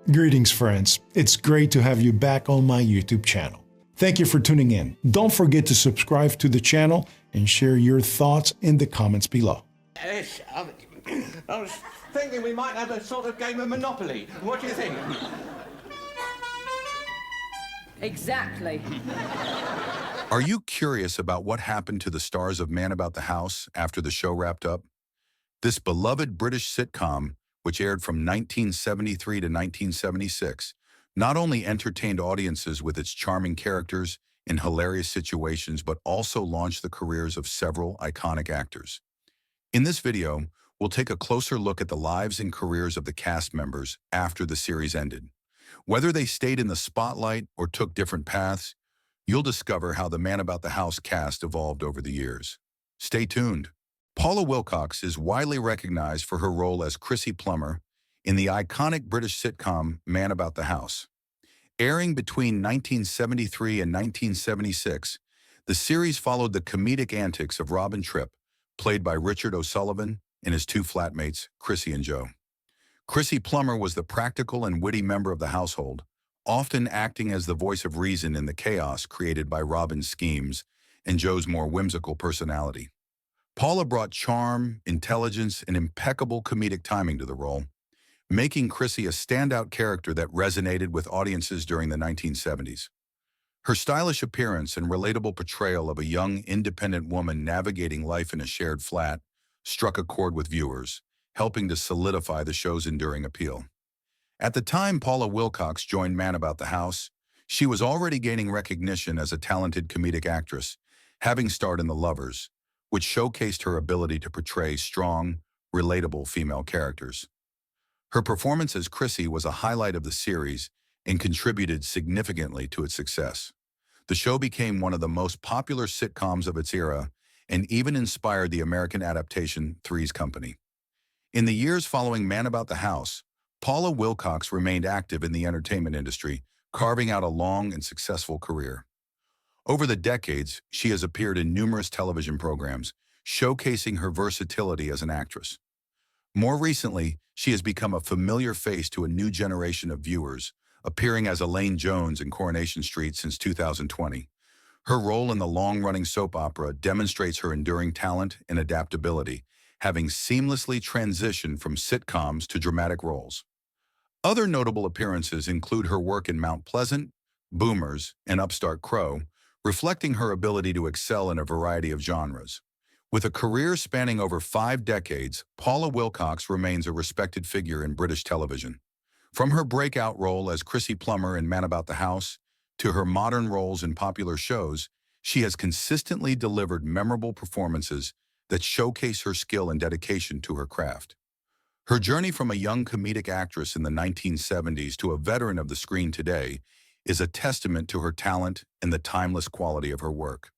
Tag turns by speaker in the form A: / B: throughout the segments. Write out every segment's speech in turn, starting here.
A: Greetings, friends. It's great to have you back on my YouTube channel. Thank you for tuning in. Don't forget to subscribe to the channel and share your thoughts in the comments below.
B: Yes, I was thinking we might have a sort of game of Monopoly. What do you think?
C: Exactly.
D: Are you curious about what happened to the stars of Man About the House after the show wrapped up? This beloved British sitcom, which aired from 1973 to 1976, not only entertained audiences with its charming characters in hilarious situations, but also launched the careers of several iconic actors. In this video, we'll take a closer look at the lives and careers of the cast members after the series ended. Whether they stayed in the spotlight or took different paths, you'll discover how the Man About the House cast evolved over the years. Stay tuned. Paula Wilcox is widely recognized for her role as Chrissy Plummer in the iconic British sitcom Man About the House. Airing between 1973 and 1976, the series followed the comedic antics of Robin Tripp, played by Richard O'Sullivan, and his two flatmates, Chrissy and Joe. Chrissy Plummer was the practical and witty member of the household, often acting as the voice of reason in the chaos created by Robin's schemes and Joe's more whimsical personality. Paula brought charm, intelligence, and impeccable comedic timing to the role, making Chrissy a standout character that resonated with audiences during the 1970s. Her stylish appearance and relatable portrayal of a young, independent woman navigating life in a shared flat struck a chord with viewers, helping to solidify the show's enduring appeal. At the time Paula Wilcox joined Man About the House, she was already gaining recognition as a talented comedic actress, having starred in The Lovers, which showcased her ability to portray strong, relatable female characters. Her performance as Chrissy was a highlight of the series and contributed significantly to its success. The show became one of the most popular sitcoms of its era and even inspired the American adaptation Three's Company. In the years following Man About the House, Paula Wilcox remained active in the entertainment industry, carving out a long and successful career. Over the decades, she has appeared in numerous television programs, showcasing her versatility as an actress. More recently, she has become a familiar face to a new generation of viewers, appearing as Elaine Jones in Coronation Street since 2020. Her role in the long-running soap opera demonstrates her enduring talent and adaptability, having seamlessly transitioned from sitcoms to dramatic roles. Other notable appearances include her work in Mount Pleasant, Boomers, and Upstart Crow, reflecting her ability to excel in a variety of genres. With a career spanning over 5 decades, Paula Wilcox remains a respected figure in British television. From her breakout role as Chrissy Plummer in Man About the House to her modern roles in popular shows, she has consistently delivered memorable performances that showcase her skill and dedication to her craft. Her journey from a young comedic actress in the 1970s to a veteran of the screen today is a testament to her talent and the timeless quality of her work.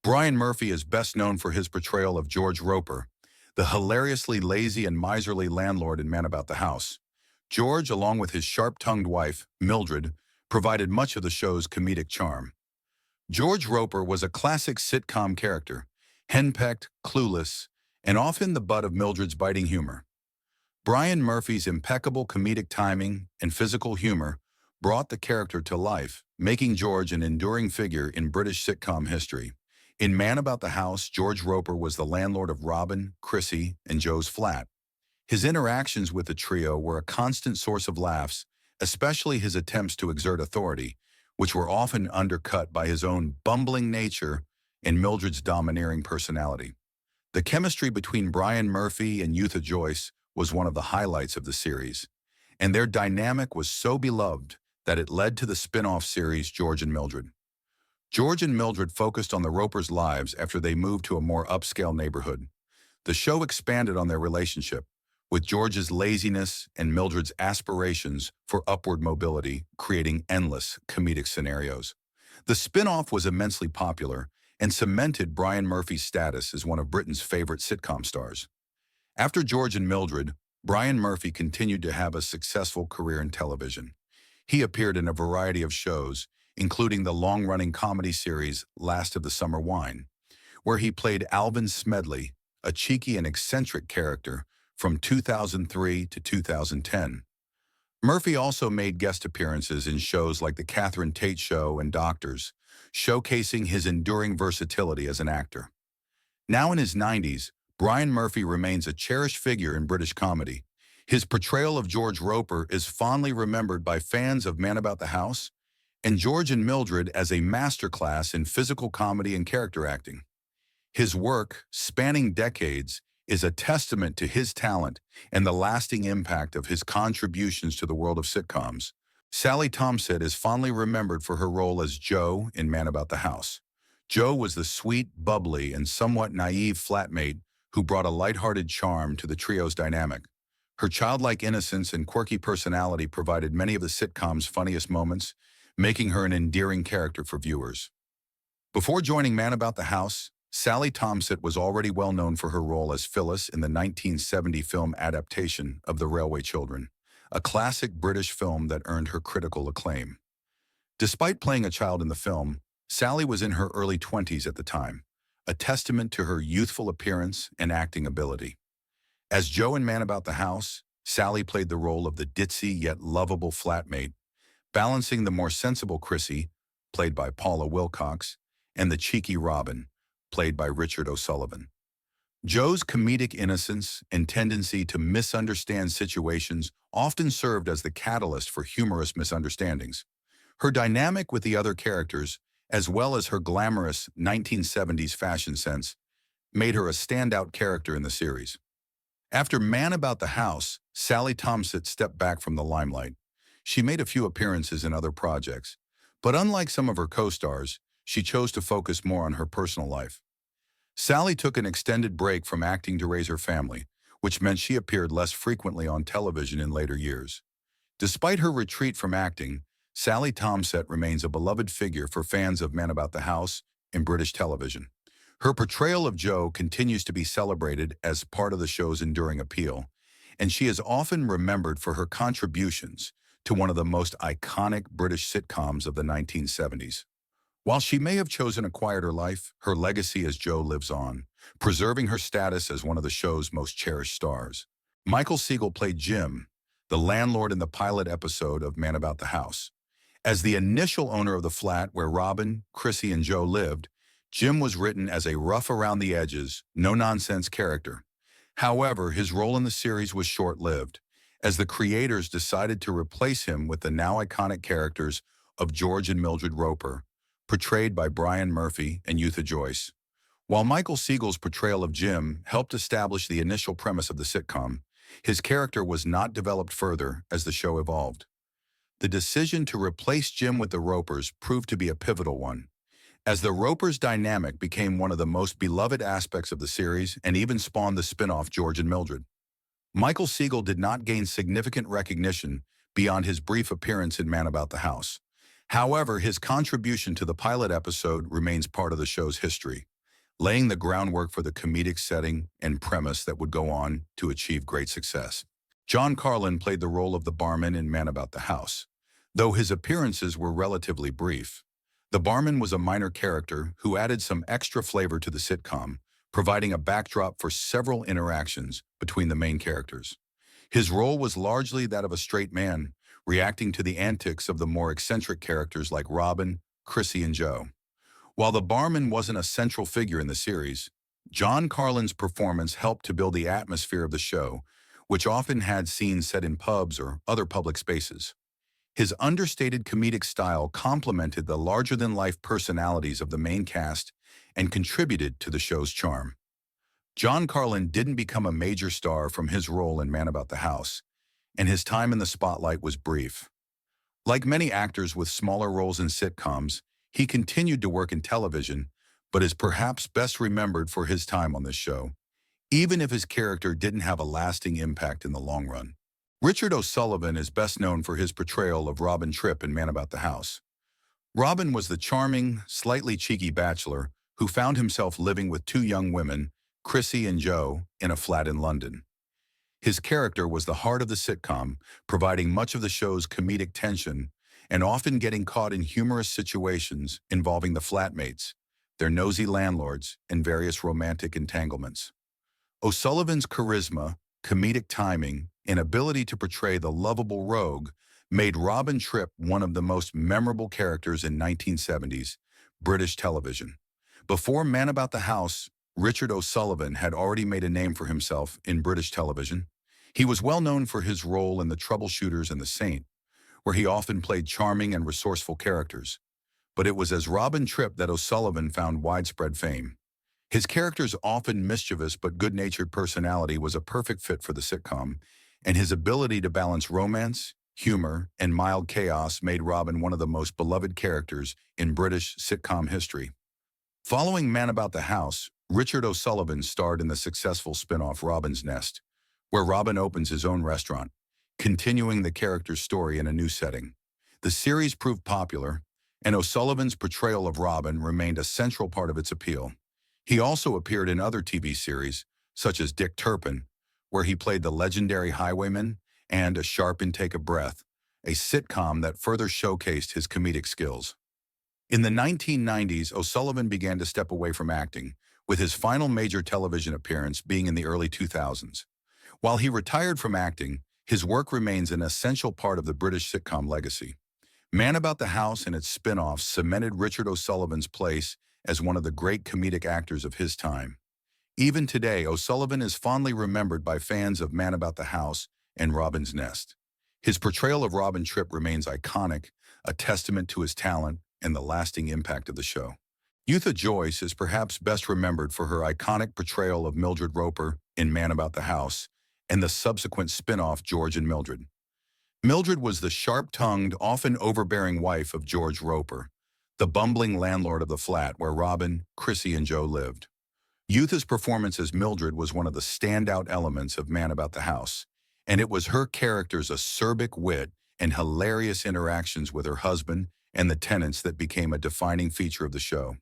D: Brian Murphy is best known for his portrayal of George Roper, the hilariously lazy and miserly landlord in Man About the House. George, along with his sharp-tongued wife, Mildred, provided much of the show's comedic charm. George Roper was a classic sitcom character, henpecked, clueless, and often the butt of Mildred's biting humor. Brian Murphy's impeccable comedic timing and physical humor brought the character to life, making George an enduring figure in British sitcom history. In Man About the House, George Roper was the landlord of Robin, Chrissy, and Joe's flat. His interactions with the trio were a constant source of laughs, especially his attempts to exert authority, which were often undercut by his own bumbling nature and Mildred's domineering personality. The chemistry between Brian Murphy and Eutha Joyce was one of the highlights of the series, and their dynamic was so beloved that it led to the spin-off series George and Mildred. George and Mildred focused on the Ropers' lives after they moved to a more upscale neighborhood. The show expanded on their relationship, with George's laziness and Mildred's aspirations for upward mobility, creating endless comedic scenarios. The spin-off was immensely popular and cemented Brian Murphy's status as one of Britain's favorite sitcom stars. After George and Mildred, Brian Murphy continued to have a successful career in television. He appeared in a variety of shows, including the long-running comedy series Last of the Summer Wine, where he played Alvin Smedley, a cheeky and eccentric character from 2003 to 2010. Murphy also made guest appearances in shows like The Catherine Tate Show and Doctors, showcasing his enduring versatility as an actor. Now in his 90s, Brian Murphy remains a cherished figure in British comedy. His portrayal of George Roper is fondly remembered by fans of Man About the House and George and Mildred as a masterclass in physical comedy and character acting. His work, spanning decades, is a testament to his talent and the lasting impact of his contributions to the world of sitcoms. Sally Thompson is fondly remembered for her role as Jo in Man About the House. Jo was the sweet, bubbly, and somewhat naive flatmate who brought a lighthearted charm to the trio's dynamic. Her childlike innocence and quirky personality provided many of the sitcom's funniest moments, making her an endearing character for viewers. Before joining Man About the House, Sally Thompson was already well known for her role as Phyllis in the 1970 film adaptation of The Railway Children, a classic British film that earned her critical acclaim. Despite playing a child in the film, Sally was in her early 20s at the time, a testament to her youthful appearance and acting ability. As Jo in Man About the House, Sally played the role of the ditzy yet lovable flatmate, balancing the more sensible Chrissy, played by Paula Wilcox, and the cheeky Robin, played by Richard O'Sullivan. Jo's comedic innocence and tendency to misunderstand situations often served as the catalyst for humorous misunderstandings. Her dynamic with the other characters, as well as her glamorous 1970s fashion sense, made her a standout character in the series. After Man About the House, Sally Thompson stepped back from the limelight. She made a few appearances in other projects, but unlike some of her co-stars, she chose to focus more on her personal life. Sally took an extended break from acting to raise her family, which meant she appeared less frequently on television in later years. Despite her retreat from acting, Sally Thompson remains a beloved figure for fans of Man About the House and British television. Her portrayal of Jo continues to be celebrated as part of the show's enduring appeal, and she is often remembered for her contributions to one of the most iconic British sitcoms of the 1970s. While she may have chosen a quieter life, her legacy as Jo lives on, preserving her status as one of the show's most cherished stars. Michael Siegel played Jim, the landlord in the pilot episode of Man About the House. As the initial owner of the flat where Robin, Chrissy, and Jo lived, Jim was written as a rough-around-the-edges, no-nonsense character. However, his role in the series was short-lived, as the creators decided to replace him with the now iconic characters of George and Mildred Roper, portrayed by Brian Murphy and Eutha Joyce. While Michael Siegel's portrayal of Jim helped establish the initial premise of the sitcom, his character was not developed further as the show evolved. The decision to replace Jim with the Ropers proved to be a pivotal one, as the Ropers' dynamic became one of the most beloved aspects of the series and even spawned the spin-off George and Mildred. Michael Siegel did not gain significant recognition beyond his brief appearance in Man About the House. However, his contribution to the pilot episode remains part of the show's history, laying the groundwork for the comedic setting and premise that would go on to achieve great success. John Carlin played the role of the barman in Man About the House. Though his appearances were relatively brief, the barman was a minor character who added some extra flavor to the sitcom, providing a backdrop for several interactions between the main characters. His role was largely that of a straight man, reacting to the antics of the more eccentric characters like Robin, Chrissy, and Jo. While the barman wasn't a central figure in the series, John Carlin's performance helped to build the atmosphere of the show, which often had scenes set in pubs or other public spaces. His understated comedic style complemented the larger-than-life personalities of the main cast and contributed to the show's charm. John Carlin didn't become a major star from his role in Man About the House, and his time in the spotlight was brief. Like many actors with smaller roles in sitcoms, he continued to work in television, but is perhaps best remembered for his time on this show, even if his character didn't have a lasting impact in the long run. Richard O'Sullivan is best known for his portrayal of Robin Tripp in Man About the House. Robin was the charming, slightly cheeky bachelor who found himself living with two young women, Chrissy and Jo, in a flat in London. His character was the heart of the sitcom, providing much of the show's comedic tension and often getting caught in humorous situations involving the flatmates, their nosy landlords, and various romantic entanglements. O'Sullivan's charisma, comedic timing, and ability to portray the lovable rogue made Robin Tripp one of the most memorable characters in 1970s British television. Before Man About the House, Richard O'Sullivan had already made a name for himself in British television. He was well known for his role in The Troubleshooters and The Saint, where he often played charming and resourceful characters. But it was as Robin Tripp that O'Sullivan found widespread fame. His character's often mischievous but good-natured personality was a perfect fit for the sitcom, and his ability to balance romance, humor, and mild chaos made Robin one of the most beloved characters in British sitcom history. Following Man About the House, Richard O'Sullivan starred in the successful spin-off Robin's Nest, where Robin opens his own restaurant, continuing the character's story in a new setting. The series proved popular, and O'Sullivan's portrayal of Robin remained a central part of its appeal. He also appeared in other TV series, such as Dick Turpin, where he played the legendary highwayman, and A Sharp Intake of Breath, a sitcom that further showcased his comedic skills. In the 1990s, O'Sullivan began to step away from acting, with his final major television appearance being in the early 2000s. While he retired from acting, his work remains an essential part of the British sitcom legacy. Man About the House and its spin-offs cemented Richard O'Sullivan's place as one of the great comedic actors of his time. Even today, O'Sullivan is fondly remembered by fans of Man About the House and Robin's Nest. His portrayal of Robin Tripp remains iconic, a testament to his talent and the lasting impact of the show. Eutha Joyce is perhaps best remembered for her iconic portrayal of Mildred Roper in Man About the House and the subsequent spin-off George and Mildred. Mildred was the sharp-tongued, often overbearing wife of George Roper, the bumbling landlord of the flat where Robin, Chrissy, and Joe lived. Eutha's performance as Mildred was one of the standout elements of Man About the House, and it was her character's acerbic wit and hilarious interactions with her husband and the tenants that became a defining feature of the show.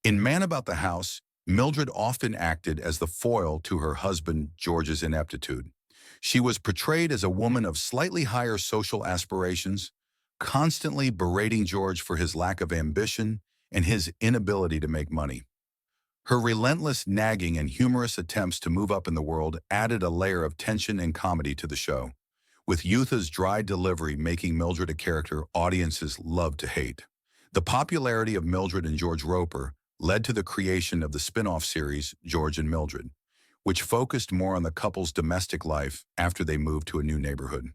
D: In Man About the House, Mildred often acted as the foil to her husband George's ineptitude. She was portrayed as a woman of slightly higher social aspirations, constantly berating George for his lack of ambition and his inability to make money. Her relentless nagging and humorous attempts to move up in the world added a layer of tension and comedy to the show, with Eutha's dry delivery making Mildred a character audiences loved to hate. The popularity of Mildred and George Roper led to the creation of the spin-off series George and Mildred, which focused more on the couple's domestic life after they moved to a new neighborhood.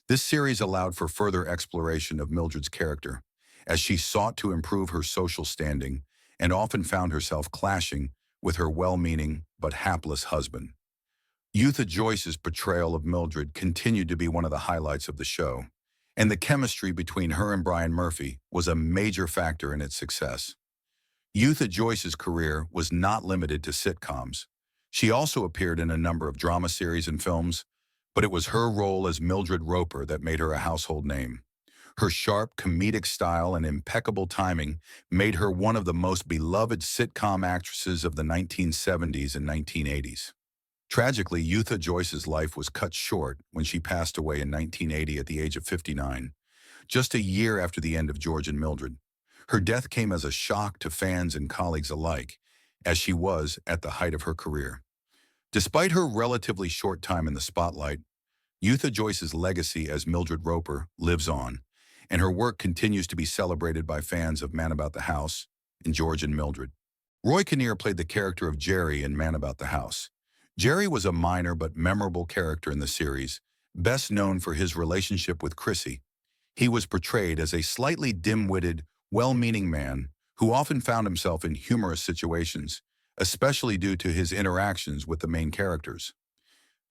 D: This series allowed for further exploration of Mildred's character, as she sought to improve her social standing and often found herself clashing with her well-meaning but hapless husband. Eutha Joyce's portrayal of Mildred continued to be one of the highlights of the show, and the chemistry between her and Brian Murphy was a major factor in its success. Eutha Joyce's career was not limited to sitcoms. She also appeared in a number of drama series and films, but it was her role as Mildred Roper that made her a household name. Her sharp, comedic style and impeccable timing made her one of the most beloved sitcom actresses of the 1970s and 1980s. Tragically, Eutha Joyce's life was cut short when she passed away in 1980 at the age of 59, just a year after the end of George and Mildred. Her death came as a shock to fans and colleagues alike, as she was at the height of her career. Despite her relatively short time in the spotlight, Eutha Joyce's legacy as Mildred Roper lives on, and her work continues to be celebrated by fans of Man About the House and George and Mildred. Roy Kinnear played the character of Jerry in Man About the House. Jerry was a minor but memorable character in the series, best known for his relationship with Chrissy. He was portrayed as a slightly dim-witted, well-meaning man who often found himself in humorous situations, especially due to his interactions with the main characters.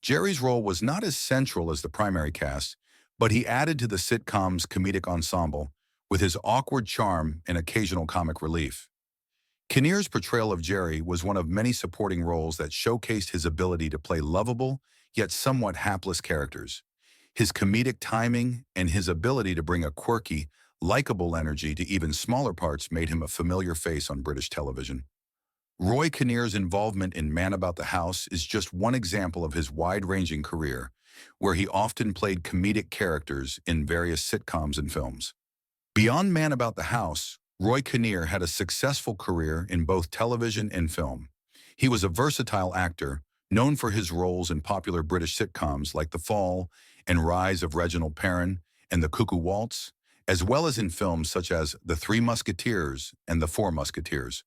D: Jerry's role was not as central as the primary cast, but he added to the sitcom's comedic ensemble with his awkward charm and occasional comic relief. Kinnear's portrayal of Jerry was one of many supporting roles that showcased his ability to play lovable, yet somewhat hapless characters. His comedic timing and his ability to bring a quirky, likable energy to even smaller parts made him a familiar face on British television. Roy Kinnear's involvement in Man About the House is just one example of his wide-ranging career, where he often played comedic characters in various sitcoms and films. Beyond Man About the House, Roy Kinnear had a successful career in both television and film. He was a versatile actor, known for his roles in popular British sitcoms like The Fall and Rise of Reginald Perrin and The Cuckoo Waltz, as well as in films such as The Three Musketeers and The Four Musketeers,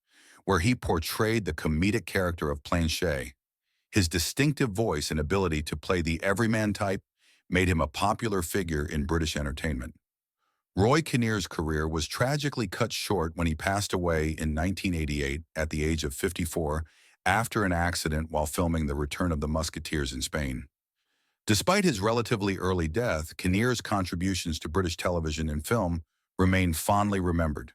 D: where he portrayed the comedic character of Planchet. His distinctive voice and ability to play the everyman type made him a popular figure in British entertainment. Roy Kinnear's career was tragically cut short when he passed away in 1988 at the age of 54 after an accident while filming The Return of the Musketeers in Spain. Despite his relatively early death, Kinnear's contributions to British television and film remain fondly remembered,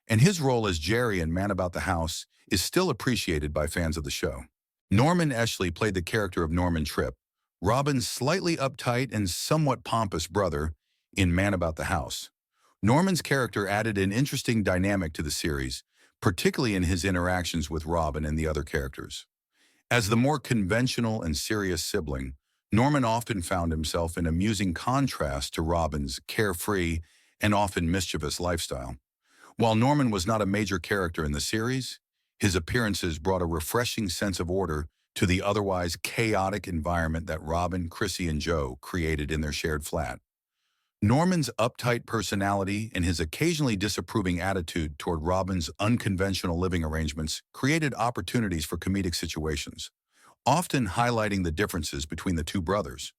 D: and his role as Jerry in Man About the House is still appreciated by fans of the show. Norman Eshley played the character of Norman Tripp, Robin's slightly uptight and somewhat pompous brother, in Man About the House. Norman's character added an interesting dynamic to the series, particularly in his interactions with Robin and the other characters. As the more conventional and serious sibling, Norman often found himself in amusing contrast to Robin's carefree and often mischievous lifestyle. While Norman was not a major character in the series, his appearances brought a refreshing sense of order to the otherwise chaotic environment that Robin, Chrissy, and Joe created in their shared flat. Norman's uptight personality and his occasionally disapproving attitude toward Robin's unconventional living arrangements created opportunities for comedic situations, often highlighting the differences between the two brothers.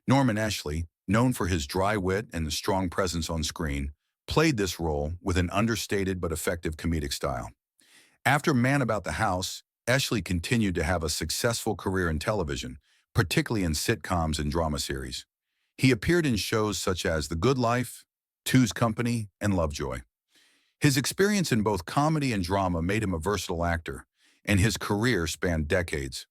D: Norman Eshley, known for his dry wit and the strong presence on screen, played this role with an understated but effective comedic style. After Man About the House, Eshley continued to have a successful career in television, particularly in sitcoms and drama series. He appeared in shows such as The Good Life, Two's Company, and Lovejoy. His experience in both comedy and drama made him a versatile actor, and his career spanned decades.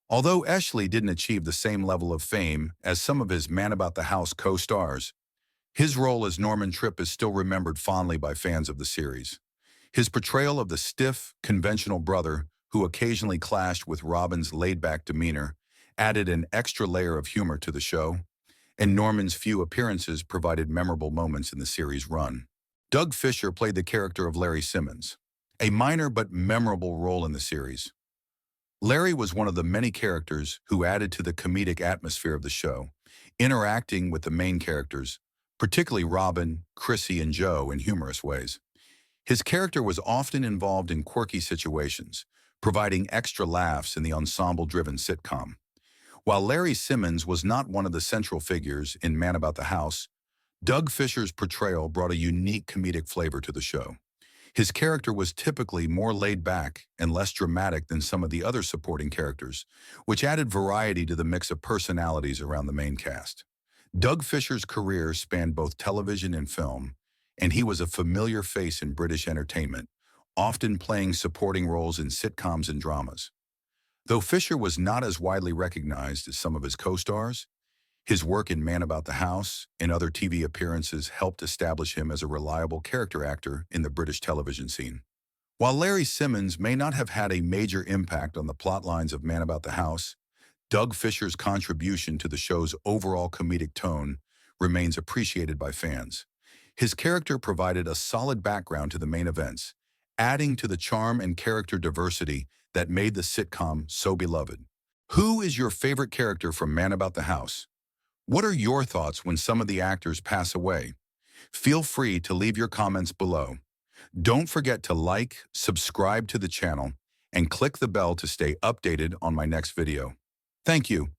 D: Although Eshley didn't achieve the same level of fame as some of his Man About the House co-stars, his role as Norman Tripp is still remembered fondly by fans of the series. His portrayal of the stiff, conventional brother who occasionally clashed with Robin's laid-back demeanor added an extra layer of humor to the show, and Norman's few appearances provided memorable moments in the series' run. Doug Fisher played the character of Larry Simmons, a minor but memorable role in the series. Larry was one of the many characters who added to the comedic atmosphere of the show, interacting with the main characters, particularly Robin, Chrissy, and Joe, in humorous ways. His character was often involved in quirky situations, providing extra laughs in the ensemble-driven sitcom. While Larry Simmons was not one of the central figures in Man About the House, Doug Fisher's portrayal brought a unique comedic flavor to the show. His character was typically more laid back and less dramatic than some of the other supporting characters, which added variety to the mix of personalities around the main cast. Doug Fisher's career spanned both television and film, and he was a familiar face in British entertainment, often playing supporting roles in sitcoms and dramas. Though Fisher was not as widely recognized as some of his co-stars, his work in Man About the House and other TV appearances helped establish him as a reliable character actor in the British television scene. While Larry Simmons may not have had a major impact on the plot lines of Man About the House, Doug Fisher's contribution to the show's overall comedic tone remains appreciated by fans. His character provided a solid background to the main events, adding to the charm and character diversity that made the sitcom so beloved. Who is your favorite character from Man About the House? What are your thoughts when some of the actors pass away? Feel free to leave your comments below. Don't forget to like, subscribe to the channel, and click the bell to stay updated on my next video. Thank you.